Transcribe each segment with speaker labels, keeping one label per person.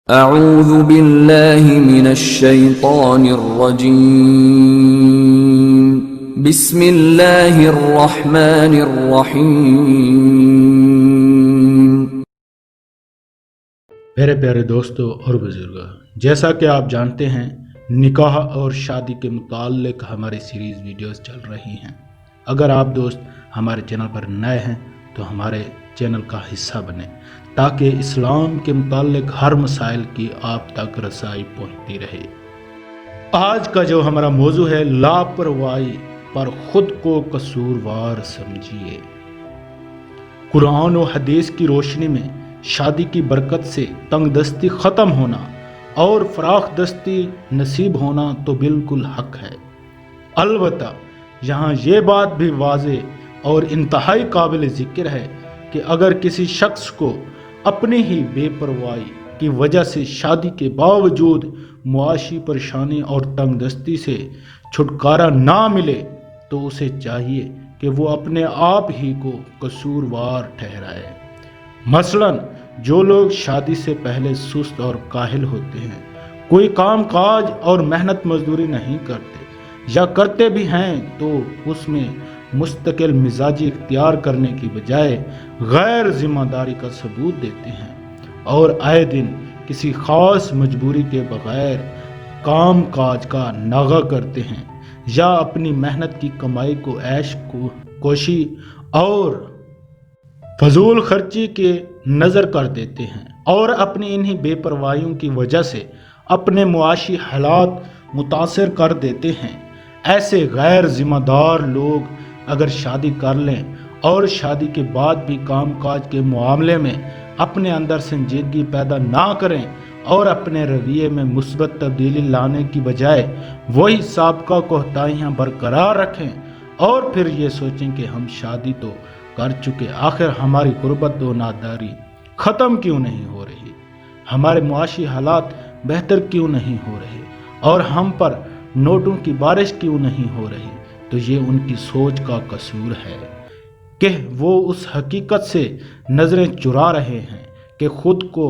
Speaker 1: اعوذ باللہ من الشیطان الرجیم بسم اللہ الرحمن الرحیم۔
Speaker 2: میرے پیارے دوستو اور بزرگوں، جیسا کہ آپ جانتے ہیں نکاح اور شادی کے متعلق ہماری سیریز ویڈیوز چل رہی ہیں۔ اگر آپ دوست ہمارے چینل پر نئے ہیں تو ہمارے چینل کا حصہ بنیں تاکہ اسلام کے متعلق ہر مسائل کی آپ تک رسائی پہنچتی رہے۔ آج کا جو ہمارا موضوع ہے، لاپرواہی پر خود کو قصوروار سمجھیے۔ قرآن و حدیث کی روشنی میں شادی کی برکت سے تنگ دستی ختم ہونا اور فراخ دستی نصیب ہونا تو بالکل حق ہے۔ البتہ یہاں یہ بات بھی واضح اور انتہائی قابل ذکر ہے کہ اگر کسی شخص کو اپنی ہی بے پرواہی کی وجہ سے شادی کے باوجود معاشی پریشانی اور تنگ دستی سے چھٹکارا نہ ملے تو اسے چاہیے کہ وہ اپنے آپ ہی کو قصوروار ٹھہرائے۔ مثلاً جو لوگ شادی سے پہلے سست اور کاہل ہوتے ہیں، کوئی کام کاج اور محنت مزدوری نہیں کرتے، یا کرتے بھی ہیں تو اس میں مستقل مزاجی اختیار کرنے کی بجائے غیر ذمہ داری کا ثبوت دیتے ہیں اور آئے دن کسی خاص مجبوری کے بغیر کام کاج کا ناغہ کرتے ہیں، یا اپنی محنت کی کمائی کو عیش کوشی اور فضول خرچی کے نظر کر دیتے ہیں، اور اپنی انہی بے پرواہیوں کی وجہ سے اپنے معاشی حالات متاثر کر دیتے ہیں۔ ایسے غیر ذمہ دار لوگ اگر شادی کر لیں اور شادی کے بعد بھی کام کاج کے معاملے میں اپنے اندر سنجیدگی پیدا نہ کریں اور اپنے رویے میں مثبت تبدیلی لانے کی بجائے وہی سابقہ کوتاہیاں برقرار رکھیں اور پھر یہ سوچیں کہ ہم شادی تو کر چکے، آخر ہماری غربت و ناداری ختم کیوں نہیں ہو رہی، ہمارے معاشی حالات بہتر کیوں نہیں ہو رہے، اور ہم پر نوٹوں کی بارش کیوں نہیں ہو رہی، تو یہ ان کی سوچ کا قصور ہے کہ وہ اس حقیقت سے نظریں چرا رہے ہیں کہ خود کو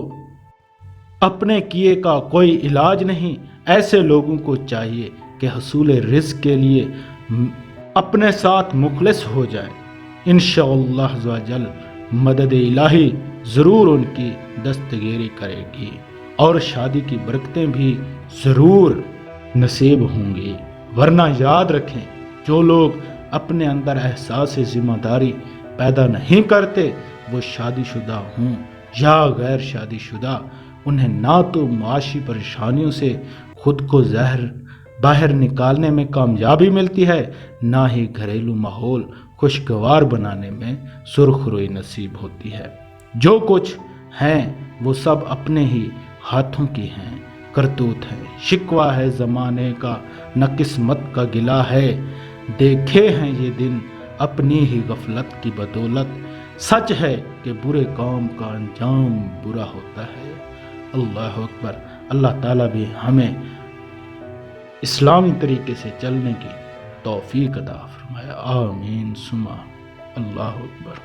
Speaker 2: اپنے کیے کا کوئی علاج نہیں۔ ایسے لوگوں کو چاہیے کہ حصول رزق کے لیے اپنے ساتھ مخلص ہو جائیں۔ انشاءاللہ عز و جل مدد الہی ضرور ان کی دستگیری کرے گی اور شادی کی برکتیں بھی ضرور نصیب ہوں گی۔ ورنہ یاد رکھیں، جو لوگ اپنے اندر احساس ذمہ داری پیدا نہیں کرتے، وہ شادی شدہ ہوں یا غیر شادی شدہ، انہیں نہ تو معاشی پریشانیوں سے خود کو باہر نکالنے میں کامیابی ملتی ہے، نہ ہی گھریلو ماحول خوشگوار بنانے میں سرخ روئی نصیب ہوتی ہے۔ جو کچھ ہیں وہ سب اپنے ہی ہاتھوں کی ہیں، کرتوت ہے، شکوہ ہے زمانے کا، نہ قسمت کا گلہ ہے، دیکھے ہیں یہ دن اپنی ہی غفلت کی بدولت، سچ ہے کہ برے کام کا انجام برا ہوتا ہے۔ اللہ اکبر۔ اللہ تعالیٰ بھی ہمیں اسلامی طریقے سے چلنے کی توفیق عطا فرمائے، آمین ثم اللہ اکبر۔